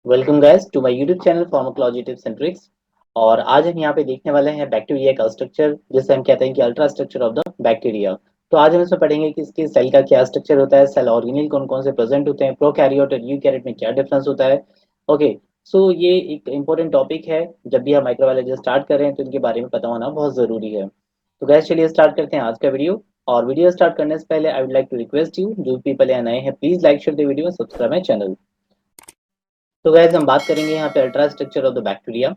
Welcome guys to my YouTube channel pharmacology tips and tricks. और आज हम यहाँ पे देखने वाले हैं बैक्टीरिया का स्ट्रक्चर, जिसे हम कहते हैं कि ultra structure of the bacteria. तो आज हम इसमें पढ़ेंगे कि इसके सेल का क्या स्ट्रक्चर होता है, सेल ऑर्गेनेल कौन कौन से प्रेजेंट होते हैं, प्रोकैरियोट और यूकैरियोट में क्या डिफरेंस होता है। ओके, सो ये एक इंपॉर्टेंट टॉपिक है। जब भी हम माइक्रोबायोलॉजी स्टार्ट कर रहे हैं तो इनके बारे में पता होना बहुत जरूरी है। तो गैस चलिए स्टार्ट करते हैं आज का वीडियो। और वीडियो स्टार्ट करने से पहले I would like to request you, जो पीपल यहाँ नए हैं, please like share the video, subscribe my channel. तो गैस हम बात करेंगे यहाँ पे ultra structure of the bacteria.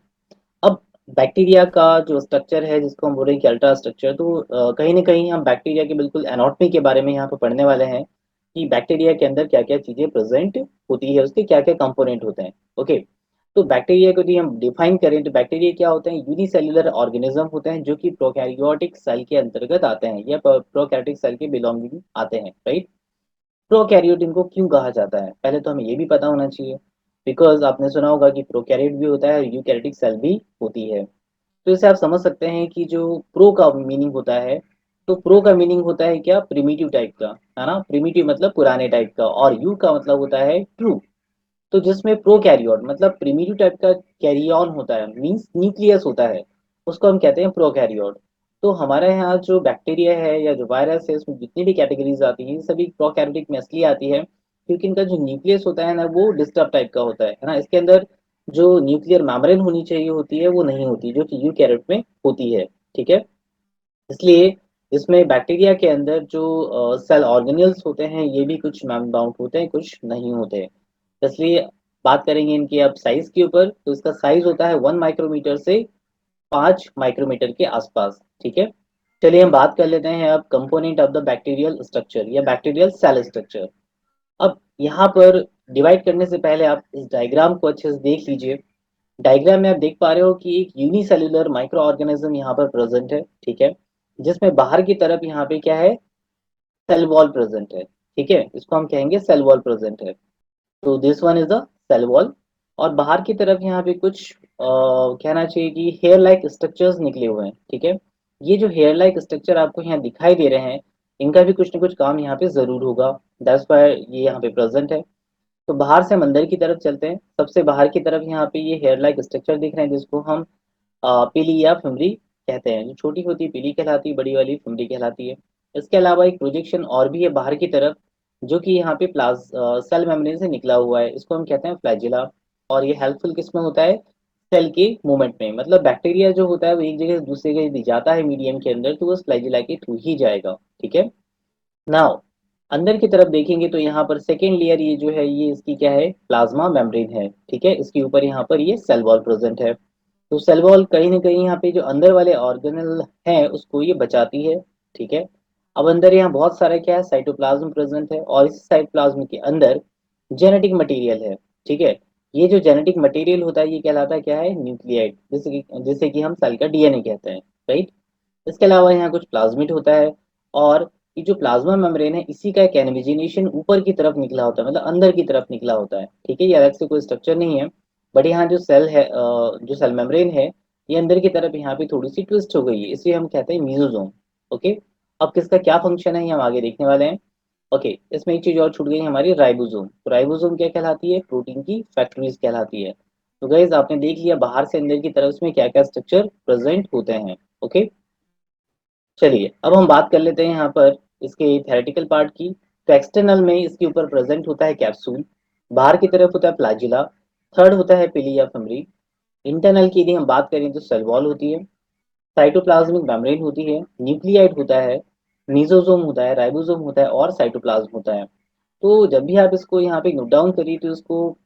अब बैक्टीरिया का जो स्ट्रक्चर है, जिसको हम बोल रहे हैं कि अल्ट्रा स्ट्रक्चर, तो कहीं ना कहीं हम बैक्टीरिया के बिल्कुल एनाटॉमी के बारे में यहाँ पे पढ़ने वाले हैं कि बैक्टीरिया के अंदर क्या क्या चीजें प्रेजेंट होती है, उसके क्या क्या कंपोनेंट होते हैं। ओके, तो बैक्टीरिया को यदि हम डिफाइन करें तो बैक्टीरिया क्या होते हैं? यूनिसेल्युलर ऑर्गेनिज्म होते हैं जो कि प्रोकैरियोटिक सेल के अंतर्गत आते हैं या प्रोकैरियोटिक सेल के बिलोंगिंग आते हैं, राइट। प्रोकैरियोट इनको क्यों कहा जाता है, पहले तो हमें ये भी पता होना चाहिए। बिकॉज आपने सुना होगा कि प्रोकैरियोट भी होता है और यूकैरियोटिक सेल भी होती है। तो इसे आप समझ सकते हैं कि जो प्रो का मीनिंग होता है, तो प्रो का मीनिंग होता है क्या? प्रिमिटिव टाइप का, है ना। प्रिमिटिव मतलब पुराने टाइप का, और यू का मतलब होता है ट्रू। तो जिसमें प्रोकैरियोट मतलब प्रिमिटिव टाइप का कैरी ऑन होता है, मींस न्यूक्लियस होता है, उसको हम कहते हैं प्रोकैरियोट। तो हमारे यहाँ जो बैक्टीरिया है या जो वायरस है, इसमें जितनी भी कैटेगरीज आती हैं, ये सभी प्रोकैरियोटिक में असली आती है, क्योंकि इनका जो न्यूक्लियस होता है ना, वो डिस्टर्ब टाइप का होता है ना। इसके अंदर जो न्यूक्लियर मेम्ब्रेन होनी चाहिए होती है, वो नहीं होती, जो कि यूकैरियोट में होती है। ठीक है, इसलिए इसमें बैक्टीरिया के अंदर जो सेल ऑर्गेनल्स होते हैं, ये भी कुछ बाउंड होते हैं, कुछ नहीं होते। इसलिए बात करेंगे इनकी अब साइज के ऊपर, तो इसका साइज होता है 1 माइक्रोमीटर से 5 माइक्रोमीटर के आसपास। ठीक है, चलिए हम बात कर लेते हैं अब component of the bacterial structure या बैक्टीरियल सेल स्ट्रक्चर। अब यहाँ पर डिवाइड करने से पहले आप इस डायग्राम को अच्छे से देख लीजिए। डायग्राम में आप देख पा रहे हो कि एक यूनिसेल्युलर माइक्रो ऑर्गेनिज्म यहाँ पर प्रेजेंट है, ठीक है, जिसमें बाहर की तरफ यहाँ पे क्या है? सेल वॉल प्रेजेंट है। ठीक है, इसको हम कहेंगे सेल वॉल प्रेजेंट है। तो this one is the cell wall. और बाहर की तरफ यहाँ पे कुछ कहना चाहिए कि हेयर लाइक स्ट्रक्चर्स निकले हुए हैं। ठीक है, ये जो हेयर लाइक स्ट्रक्चर आपको यहाँ दिखाई दे रहे हैं, इनका भी कुछ ना कुछ काम यहाँ पे जरूर होगा, दैट्स व्हाई ये यहाँ पे प्रेजेंट है। तो बाहर से हम अंदर की तरफ चलते हैं। सबसे बाहर की तरफ यहाँ पे ये हेयर लाइक स्ट्रक्चर दिख रहे हैं, जिसको हम पीली या फुमरी कहते हैं। जो छोटी होती है पीली कहलाती है, बड़ी वाली फुमरी कहलाती है। इसके अलावा एक प्रोजेक्शन और भी है बाहर की तरफ, जो कि यहाँ पे सेल मेम्ब्रेन से निकला हुआ है, इसको हम कहते हैं फ्लैजिला। और ये हेल्पफुल किसमें होता है? सेल के मूवमेंट में। मतलब बैक्टीरिया जो होता है वो एक जगह से दूसरी जगह यदि जाता है मीडियम के अंदर, तो वो फ्लैजिला के थ्रू ही जाएगा। ठीक है, नाउ अंदर की तरफ देखेंगे तो यहाँ पर सेकेंड लेयर ये जो है, ये इसकी क्या है? प्लाज्मा मेम्ब्रेन है। ठीक है, इसके ऊपर यहाँ पर ये सेल वॉल प्रेजेंट है। तो सेल वॉल कहीं ना कहीं यहाँ पे जो अंदर वाले ऑर्गेनल हैं उसको ये बचाती है। ठीक है, अब अंदर यहाँ बहुत सारा क्या है? साइटोप्लाज्म प्रेजेंट है, और इस साइटोप्लाज्म के अंदर जेनेटिक मटेरियल है। ठीक है, ये जो जेनेटिक मटेरियल होता है ये कहलाता है क्या है? न्यूक्लियाइड, जिसे कि हम सेल का डीएनए कहते हैं, राइट। इसके अलावा यहाँ कुछ प्लाज्मिड होता है। और ये जो प्लाज्मा मेम्ब्रेन है, इसी का एक एनविजिनेशन ऊपर की तरफ निकला होता है, मतलब अंदर की तरफ निकला होता है। ठीक है, ये अलग से कोई स्ट्रक्चर नहीं है, बट यहाँ जो सेल है, जो सेल मेम्ब्रेन है, ये अंदर की तरफ यहाँ पे थोड़ी सी ट्विस्ट हो गई है, इसे हम कहते हैं मीजोजोम। ओके, अब किसका क्या फंक्शन है ये हम आगे देखने वाले हैं। ओके, इसमें एक चीज और छूट गई हमारी, राइबोसोम। तो राइबोसोम क्या कहलाती है? प्रोटीन की फैक्ट्रीज कहलाती है। तो गाइस आपने देख लिया बाहर से अंदर की तरफ इसमें क्या क्या स्ट्रक्चर प्रेजेंट होते हैं। ओके, चलिए अब हम बात कर लेते हैं यहाँ पर इसके थेरेटिकल पार्ट की। तो एक्सटर्नल में इसके ऊपर प्रेजेंट होता है कैप्सूल, बाहर की तरफ होता है प्लाजिला, थर्ड होता है पिलिया फमरी। इंटरनल की यदि हम बात करें तो सेल वॉल होती है, साइटोप्लाज्मिक मेम्ब्रेन होती है, न्यूक्लियाइड होता है, मीजोजोम होता है, राइबोसोम होता है, और साइटोप्लाज्म होता है। तो जब भी आप इसको यहाँ पे नोट डाउन करिए तो इसको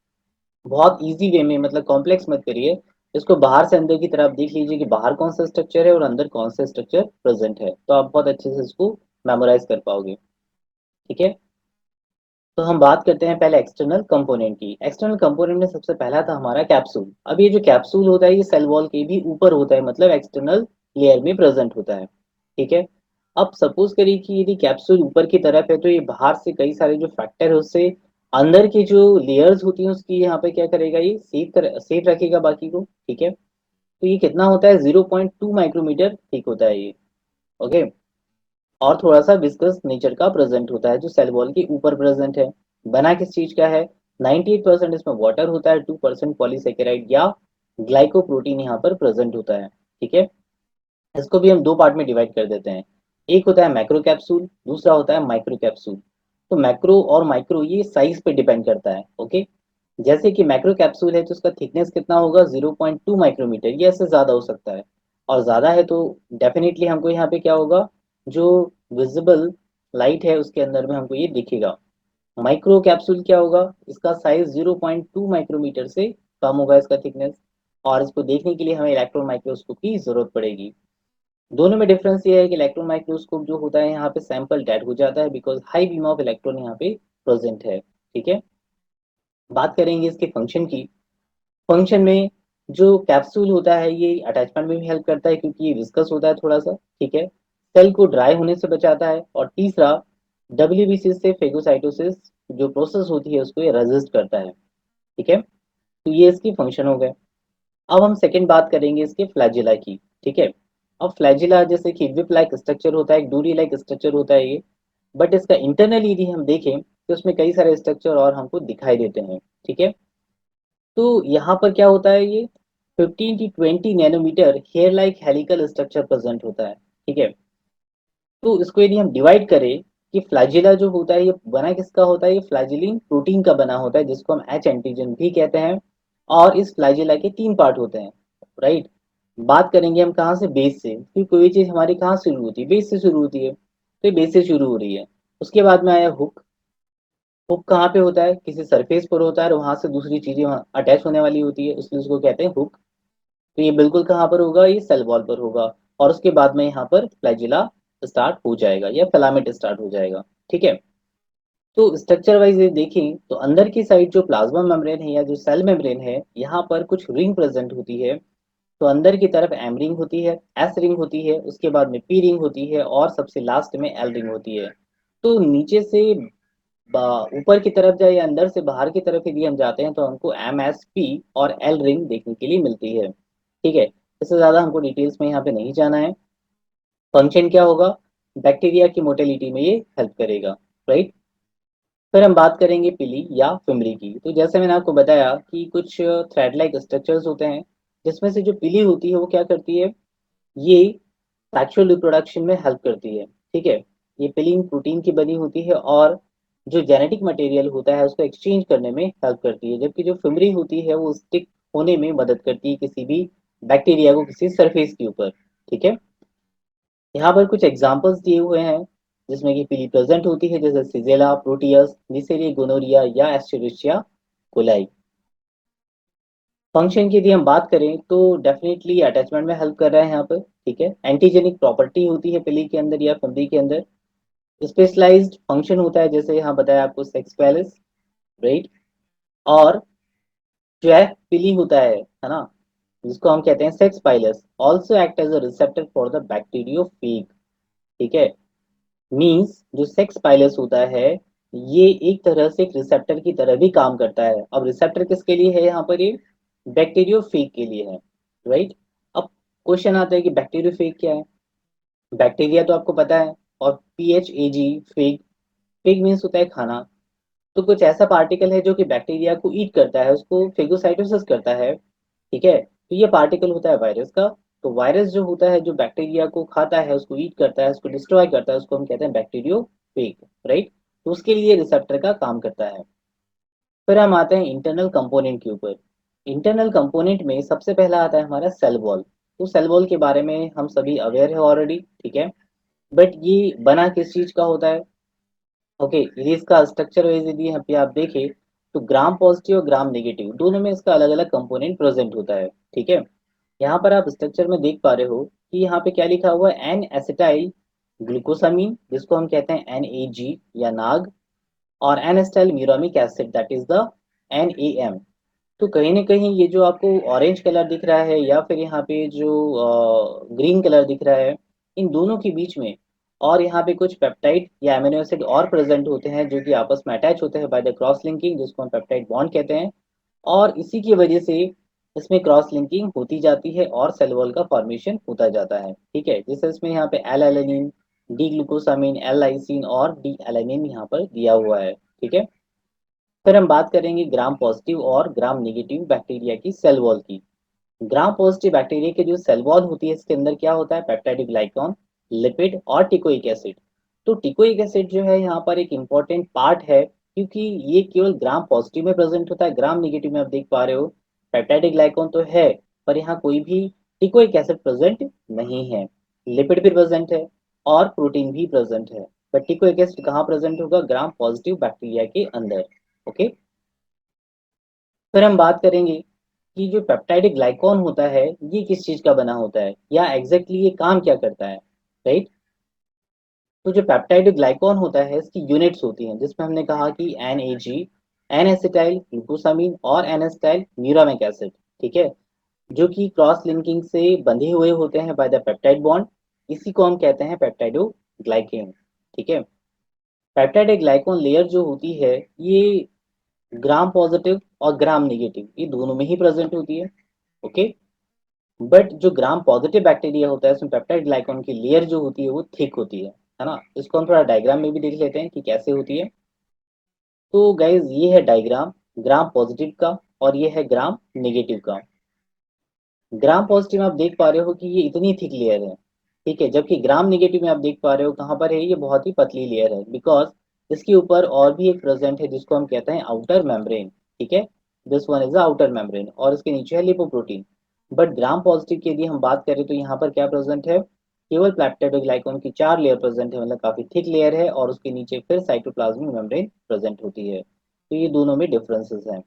बहुत इजी वे में, मतलब कॉम्प्लेक्स मत करिए, इसको बाहर से अंदर की तरफ देख लीजिए कि बाहर कौन सा स्ट्रक्चर है और अंदर कौन सा स्ट्रक्चर प्रेजेंट है, तो आप बहुत अच्छे से इसको मेमोराइज कर पाओगे। ठीक है, तो हम बात करते हैं पहले एक्सटर्नल कंपोनेंट की। एक्सटर्नल कंपोनेंट में सबसे पहला था हमारा कैप्सूल। अब ये जो कैप्सूल होता है ये सेल वॉल के भी ऊपर होता है, मतलब एक्सटर्नल लेयर में प्रेजेंट होता है। ठीक है, अब सपोज करिए कि यदि कैप्सूल ऊपर की तरफ है, तो ये बाहर से कई सारे जो फैक्टर है उससे अंदर की जो लेयर्स होती हैं उसकी यहाँ पे क्या करेगा? ये सेफ रखेगा बाकी को। ठीक है, तो ये कितना होता है? 0.2 माइक्रोमीटर ठीक होता है ये। ओके, और थोड़ा सा विस्कस नेचर का प्रेजेंट होता है, जो सेल वॉल के ऊपर प्रेजेंट है। बना किस चीज का है? 98% इसमें वाटर होता है, 2% पॉलीसेकेराइड या ग्लाइकोप्रोटीन यहाँ पर प्रेजेंट होता है। ठीक है, इसको भी हम दो पार्ट में डिवाइड कर देते हैं। एक होता है मैक्रो कैप्सूल, दूसरा होता है माइक्रो कैप्सूल। तो मैक्रो और माइक्रो ये साइज पे डिपेंड करता है। ओके, जैसे कि मैक्रो कैप्सूल है तो उसका थिकनेस कितना होगा, 0.2 माइक्रोमीटर, ये ऐसे ज़्यादा हो सकता है। और ज़्यादा है तो डेफिनेटली हमको यहाँ पे क्या होगा, जो विजिबल लाइट है उसके अंदर में हमको ये दिखेगा। माइक्रो कैप्सूल क्या होगा, इसका साइज 0.2 माइक्रोमीटर से कम होगा इसका थिकनेस, और इसको देखने के लिए हमें इलेक्ट्रॉन माइक्रोस्कोप की जरूरत पड़ेगी। दोनों में डिफरेंस ये है कि इलेक्ट्रॉन माइक्रोस्कोप जो होता है यहाँ पे सैंपल डेड हो जाता है, because high beam of electron यहाँ पे प्रेजेंट है। ठीक है, बात करेंगे इसके फंक्शन की। फंक्शन में जो कैप्सूल होता है ये अटैचमेंट में भी हेल्प करता है, क्योंकि ये विस्कस होता है थोड़ा सा। ठीक है, सेल को ड्राई होने से बचाता है, और तीसरा डब्ल्यूबीसी से फेगोसाइटोसिस जो प्रोसेस होती है उसको ये रेजिस्ट करता है। ठीक है, तो ये इसकी फंक्शन हो गए। अब हम सेकंड बात करेंगे इसके फ्लैजिला की। ठीक है, अब फ्लैजिला जैसे कि विप लाइक स्ट्रक्चर होता है, एक डोरी लाइक स्ट्रक्चर होता है ये, बट इसका इंटरनल यदि हम देखें तो उसमें कई सारे स्ट्रक्चर और हमको दिखाई देते हैं। ठीक है, तो यहाँ पर क्या होता है, ये 15 to 20 nanometre hair like helical structure present होता है। ठीक है, तो इसको यदि हम डिवाइड करें कि फ्लैजिला जो होता है ये बना किसका होता है, ये फ्लैजिलिन प्रोटीन का बना होता है, जिसको हम एच एंटीजन भी कहते हैं। और इस फ्लैजिला के तीन पार्ट होते हैं, राइट। बात करेंगे हम कहाँ से, बेस से, क्योंकि कोई चीज हमारी कहाँ से शुरू होती है, बेस से शुरू होती है, तो ये बेस से शुरू हो रही है। उसके बाद में आया हुक। हुक कहाँ पे होता है, किसी सरफेस पर होता है और वहां से दूसरी चीजें वहाँ अटैच होने वाली होती है, इसलिए उसको कहते हैं हुक। तो ये बिल्कुल कहाँ पर होगा, ये सेल वॉल पर होगा। और उसके बाद में यहाँ पर फ्लैजिला स्टार्ट हो जाएगा या फिलामेंट स्टार्ट हो जाएगा। ठीक है, तो स्ट्रक्चर वाइज ये देखें तो अंदर की साइड जो प्लाज्मा मेम्ब्रेन है या जो सेल मेम्ब्रेन है, यहाँ पर कुछ रिंग प्रेजेंट होती है। तो अंदर की तरफ एम रिंग होती है, एस रिंग होती है, उसके बाद में पी रिंग होती है, और सबसे लास्ट में एल रिंग होती है। तो नीचे से ऊपर की तरफ जाए या अंदर से बाहर की तरफ यदि हम जाते हैं तो हमको एम एस पी और एल रिंग देखने के लिए मिलती है। ठीक है, इससे ज्यादा हमको डिटेल्स में यहाँ पे नहीं जाना है। फंक्शन क्या होगा, बैक्टीरिया की मोटेलिटी में ये हेल्प करेगा, राइट। फिर हम बात करेंगे पिली या फिमरी की। तो जैसे मैंने आपको बताया कि कुछ थ्रेड लाइक स्ट्रक्चर्स होते हैं, जिसमें से जो पिली होती है वो क्या करती है, ये सेक्सुअल रिप्रोडक्शन में हेल्प करती है। ठीक है, ये पिलिंग प्रोटीन की बनी होती है और जो जेनेटिक मटेरियल होता है उसको एक्सचेंज करने में हेल्प करती है, जबकि जो फिमरी होती है वो स्टिक होने में मदद करती है किसी भी बैक्टीरिया को किसी सरफेस के ऊपर। ठीक है, यहाँ पर कुछ एग्जांपल्स दिए हुए हैं जिसमें कि पीली प्रेजेंट होती है, जैसे सिजेला, प्रोटियस, निसेरिया, गोनोरिया या एस्चेरिचिया कोलाई। फंक्शन की यदि हम बात करें तो डेफिनेटली अटैचमेंट में हेल्प कर रहा है यहाँ पर। ठीक है, एंटीजेनिक प्रॉपर्टी होती है पिली के अंदर या फंदी के अंदर। स्पेशलाइज्ड फंक्शन होता है, जैसे यहाँ बताया आपको सेक्स पैलेस, राइट। और जो है पिली होता है ना, जिसको हम कहते हैं sex pilus, also act as a receptor for the bacteriophage. ठीक है, मीन्स जो सेक्स पाइलस होता है ये एक तरह से एक रिसेप्टर की तरह भी काम करता है। अब रिसेप्टर किसके लिए है यहाँ पर, ये बैक्टीरियोफेग के लिए है, राइट। अब क्वेश्चन आता है कि बैक्टीरियोफेग क्या है। बैक्टीरिया तो आपको पता है, और PHAG, फेग, फेग मीन्स होता है खाना। तो कुछ ऐसा पार्टिकल है जो कि बैक्टीरिया को ईट करता है, उसको फेगोसाइटोसिस करता है। ठीक है, तो ये पार्टिकल होता है वायरस का। तो वायरस जो होता है जो बैक्टीरिया को खाता है, उसको ईट करता है, उसको डिस्ट्रॉय करता है, उसको हम कहते हैं बैक्टीरियोफेग, राइट। तो उसके लिए रिसेप्टर का काम करता है। फिर हम आते हैं इंटरनल कंपोनेंट के ऊपर। इंटरनल कंपोनेंट में सबसे पहला आता है हमारा सेल वॉल। तो सेल वॉल के बारे में हम सभी अवेयर है ऑलरेडी। ठीक है, बट ये बना किस चीज का होता है, ओके। यदि इसका स्ट्रक्चर वाइज यदि यहाँ पे आप देखें तो ग्राम पॉजिटिव और ग्राम नेगेटिव दोनों में इसका अलग अलग कंपोनेंट प्रेजेंट होता है। ठीक है, यहाँ पर आप स्ट्रक्चर में देख पा रहे हो कि यहाँ पे क्या लिखा हुआ है, एन एसिटाइल ग्लूकोसामीन, जिसको हम कहते हैं NAG या नाग, और N acetyl muramic acid, that is the NAM। तो कहीं ना कहीं ये जो आपको ऑरेंज कलर दिख रहा है या फिर यहाँ पे जो ग्रीन कलर दिख रहा है, इन दोनों के बीच में और यहाँ पे कुछ पेप्टाइड या अमीनो एसिड और प्रेजेंट होते हैं जो कि आपस में अटैच होते हैं बाय द क्रॉस लिंकिंग, जिसको हम पेप्टाइड बॉन्ड कहते हैं। और इसी की वजह से इसमें क्रॉस लिंकिंग होती जाती है और सेल वॉल का फॉर्मेशन होता जाता है। ठीक है, जैसे इसमें यहाँ पे L alanine, D glucosamine, L lysine और डी एलेनिन यहाँ पर दिया हुआ है। ठीक है, फिर हम बात करेंगे ग्राम पॉजिटिव और ग्राम नेगेटिव बैक्टीरिया की सेल वॉल की। ग्राम पॉजिटिव बैक्टीरिया की जो सेल वॉल होती है इसके अंदर क्या होता है, पेप्टाइडिक ग्लाइकॉन, लिपिड और टिकोइक एसिड। तो टिकोइक एसिड जो है यहाँ पर एक इम्पॉर्टेंट पार्ट है, क्योंकि ये केवल ग्राम पॉजिटिव में प्रेजेंट होता है। ग्राम नेगेटिव में आप देख पा रहे हो पेप्टाइडिक ग्लाइकॉन तो है, पर यहाँ कोई भी टिकोइक एसिड प्रेजेंट नहीं है। लिपिड भी प्रेजेंट है और प्रोटीन भी प्रेजेंट है, बट टिकोइक एसिड कहाँ प्रेजेंट होगा, ग्राम पॉजिटिव बैक्टीरिया के अंदर। ओके। फिर हम बात करेंगे कि जो पेप्टाइडिक ग्लाइकॉन होता है ये किस चीज का बना होता है या एग्जैक्टली ये काम क्या करता है, राइट। तो जो पेप्टाइडिक ग्लाइकॉन होता है इसकी यूनिट्स होती हैं, जिसमें हमने कहा कि NAG, एन एसिटाइल ग्लूकोसामीन और एन एसिटाइल म्यूरामिक एसिड, ठीक है, जो कि क्रॉस लिंकिंग से बंधे हुए होते हैं बाय द पेप्टाइड बॉन्ड। इसी को हम कहते हैं पेप्टाइडो ग्लाइकेन, ठीक है। पेप्टाइडिक ग्लाइकॉन लेयर जो होती है ये ग्राम पॉजिटिव और ग्राम नेगेटिव ये दोनों में ही प्रेजेंट होती है। ओके। बट जो ग्राम पॉजिटिव बैक्टीरिया होता है उसमें पेप्टाइड ग्लाइकॉन की लेयर जो होती है वो थिक होती है ना। इसको हम थोड़ा डायग्राम में भी देख लेते हैं कि कैसे होती है। तो गाइज ये है डायग्राम ग्राम पॉजिटिव का और ये है ग्राम नेगेटिव का। ग्राम पॉजिटिव में आप देख पा रहे हो कि ये इतनी थिक लेयर है, ठीक है, जबकि ग्राम नेगेटिव में आप देख पा रहे हो कहाँ पर है, ये बहुत ही पतली लेयर है, बिकॉज इसके ऊपर और भी एक प्रेजेंट है जिसको हम कहते हैं आउटर मेम्ब्रेन, ठीक है। This one is the outer membrane और इसके नीचे है लिपोप्रोटीन। बट ग्राम पॉजिटिव की यदि हम बात करें तो यहाँ पर क्या प्रेजेंट है, केवल पेप्टाइडोग्लाइकॉन की 4 लेयर प्रेजेंट है, मतलब काफी थिक लेयर है, और उसके नीचे फिर साइटोप्लाज्मिक मेम्ब्रेन प्रेजेंट होती है। तो ये दोनों में डिफरेंसेस हैं।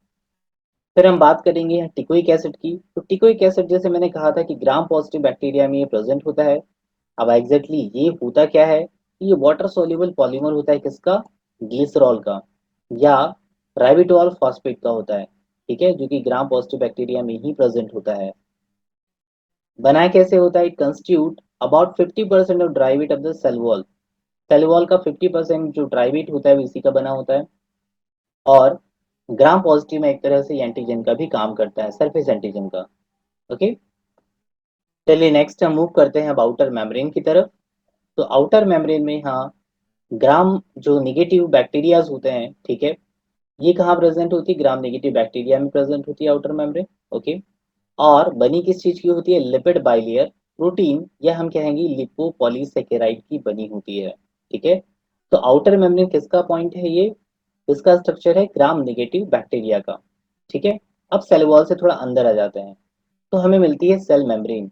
फिर हम बात करेंगे टिकोइक एसिड की। तो टिकोइक एसिड जैसे मैंने कहा था कि ग्राम पॉजिटिव बैक्टीरिया में ये प्रेजेंट होता है। अब एग्जैक्टली ये होता क्या है, ये वाटर सोल्यूबल पॉलीमर होता है किसका, ग्लिसरॉल का या राइबिटोल फॉस्फेट का होता है, ठीक है, जो कि ग्राम पॉजिटिव बैक्टीरिया में ही प्रेजेंट होता है। बना कैसे होता है, it constitute about 50% of dry weight of the cell wall. Cell wall का 50% जो ड्राई वेट होता है वो इसी का बना होता है। और ग्राम पॉजिटिव में एक तरह से एंटीजन का भी काम करता है, सरफेस एंटीजन का। ओके। चलिए नेक्स्ट हम मूव करते हैं अब आउटर मेम्ब्रेन की तरफ। तो आउटर मेम्ब्रेन में हाँ ग्राम जो निगेटिव बैक्टीरियाज होते हैं, ठीक है, ये कहाँ प्रेजेंट होती है, ग्राम नेगेटिव बैक्टीरिया में प्रेजेंट होती है आउटर मेम्ब्रेन। ओके। और बनी किस चीज की होती है, लिपिड बाइलेयर प्रोटीन या हम कहेंगे लिपोपॉलीसेकेराइड की बनी होती है, ठीक है। तो आउटर मेम्ब्रेन किसका पॉइंट है ये, इसका स्ट्रक्चर है ग्राम नेगेटिव बैक्टीरिया का, ठीक है। अब सेल वॉल से थोड़ा अंदर आ जाते हैं तो हमें मिलती है सेल मेम्ब्रेन।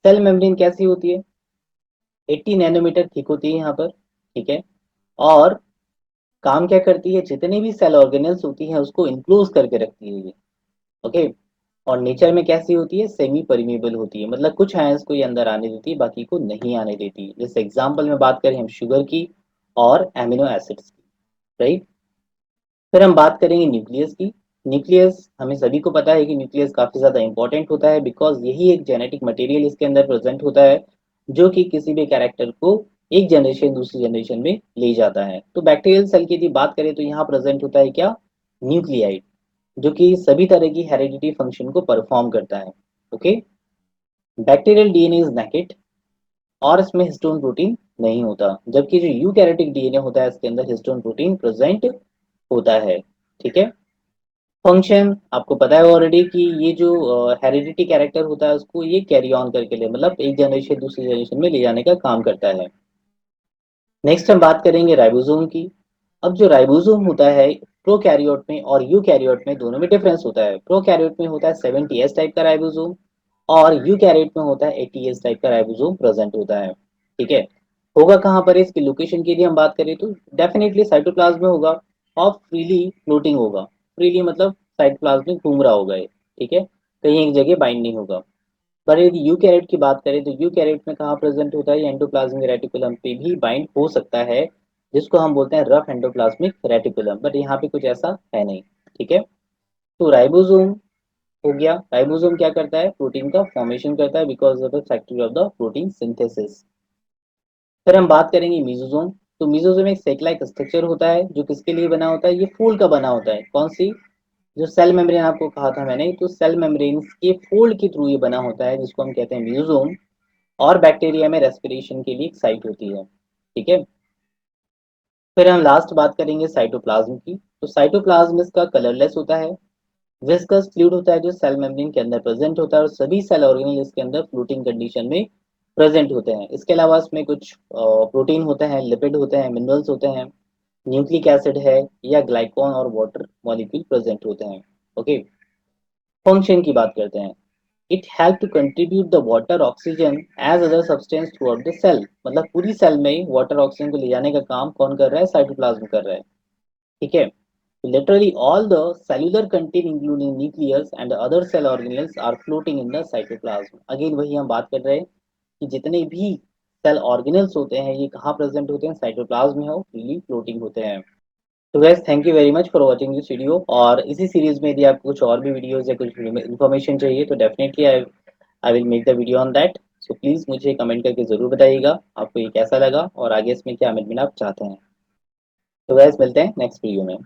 सेल मेम्ब्रेन कैसी होती है, 80 नैनोमीटर थिक होती है यहाँ पर, ठीक है। और काम क्या करती है, जितने भी सेल ऑर्गेनल्स होती हैं उसको इनक्लोज करके रखती है ये। ओके। और नेचर में कैसी होती है, सेमी परमिएबल होती है, मतलब कुछ आयंस को ये अंदर आने देती है बाकी को नहीं आने देती। जैसे एग्जांपल में बात करें हम शुगर की और एमिनो एसिड्स की, राइट। फिर हम बात करेंगे न्यूक्लियस की। न्यूक्लियस हमें सभी को पता है कि न्यूक्लियस काफी ज्यादा इंपॉर्टेंट होता है, बिकॉज यही एक जेनेटिक मटेरियल इसके अंदर प्रेजेंट होता है जो कि किसी भी कैरेक्टर को एक जनरेशन दूसरी जनरेशन में ले जाता है। तो बैक्टीरियल सेल की यदि बात करें तो यहाँ प्रेजेंट होता है क्या, न्यूक्लियाइड, जो कि सभी तरह की हेरिडिटी फंक्शन को परफॉर्म करता है। Okay. Bacterial DNA is naked और इसमें हिस्टोन प्रोटीन नहीं होता, जबकि जो यूकैरियोटिक डीएनए होता है इसके अंदर हिस्टोन प्रोटीन प्रेजेंट होता है, ठीक है। फंक्शन आपको पता है ऑलरेडी कि ये जो हेरिडिटी कैरेक्टर होता है उसको ये कैरी ऑन करके ले, मतलब एक जनरेशन दूसरी जनरेशन में ले जाने का काम करता है। नेक्स्ट हम बात करेंगे राइबोसोम की। अब जो राइबोसोम होता है प्रोकैरियोट में और यूकैरियोट में दोनों में डिफरेंस होता है। प्रोकैरियोट में होता है 70S टाइप का राइबोसोम और यूकैरियोट में होता है 80S टाइप का राइबोसोम प्रेजेंट होता है, ठीक है। होगा कहाँ पर है, इसकी लोकेशन की यदि हम बात करें तो डेफिनेटली साइटोप्लाज्म में होगा और फ्रीली फ्लोटिंग होगा। फ्रीली मतलब साइटोप्लाज्म में घूम रहा होगा ये, ठीक है, कहीं एक जगह बाइंड नहीं होगा। पर यदि यूकैरियोट की बात करें तो यूकैरियोट में कहाँ प्रेजेंट होता है, एंडोप्लाज्मिक रेटिकुलम पे भी बाइंड हो सकता है, जिसको हम बोलते हैं रफ एंडोप्लाज्मिक रेटिकुलम, बट यहाँ पे कुछ ऐसा है नहीं, ठीक है। तो राइबोसोम हो गया, राइबोसोम क्या करता है, प्रोटीन का फॉर्मेशन करता है because of the factory of the protein synthesis. फिर हम बात करेंगे मीजोसोम। तो मीजोसोम एक सेक लाइक स्ट्रक्चर होता है जो किसके लिए बना होता है, ये फूल का बना होता है, कौन सी, जो सेल मेम्ब्रेन आपको कहा था मैंने, तो सेल मेम्ब्रेन के फोल्ड के थ्रू ये बना होता है जिसको हम कहते हैं म्यूजोम। और बैक्टीरिया में रेस्पिरेशन के लिए एक साइट होती है, ठीक है। फिर हम लास्ट बात करेंगे साइटोप्लाज्म की। तो साइटोप्लाज्म इसका कलरलेस होता है, विस्कस फ्लूइड होता है जो सेल मेम्ब्रेन के अंदर प्रेजेंट होता है और सभी सेल ऑर्गेनेल इसके अंदर फ्लोटिंग कंडीशन में प्रेजेंट होते हैं। इसके अलावा इसमें कुछ प्रोटीन होते हैं, लिपिड होते हैं, मिनरल्स होते हैं, न्यूक्लिक एसिड है या ग्लाइकॉन और वाटर मॉलिक्यूल प्रेजेंट होते हैं। ओके, फंक्शन की बात करते हैं। It help to contribute the water oxygen as other substance throughout the cell. मतलब पूरी सेल में वाटर ऑक्सीजन को ले जाने का काम कौन कर रहा है? साइटोप्लाज्म कर रहा है। ठीक है, literally all the cellular content including nucleus and other cell organelles are floating in the cytoplasm। Again वही हम बात कर रहे हैं कि जितने भी सेल ऑर्गेनल्स होते हैं ये कहाँ प्रेजेंट होते हैं? साइटोप्लाज्म में हो, फ्रीली फ्लोटिंग होते हैं। तो gas thank you very much for watching this video, और इसी सीरीज में यदि आपको कुछ और भी वीडियोस या कुछ इन्फॉर्मेशन चाहिए तो definitely I will make the video on that. So please मुझे कमेंट करके जरूर बताइएगा आपको ये कैसा लगा और आगे इसमें क्या अमेंडमेंट आप चाहते हैं। तो गैस मिलते हैं नेक्स्ट वीडियो में।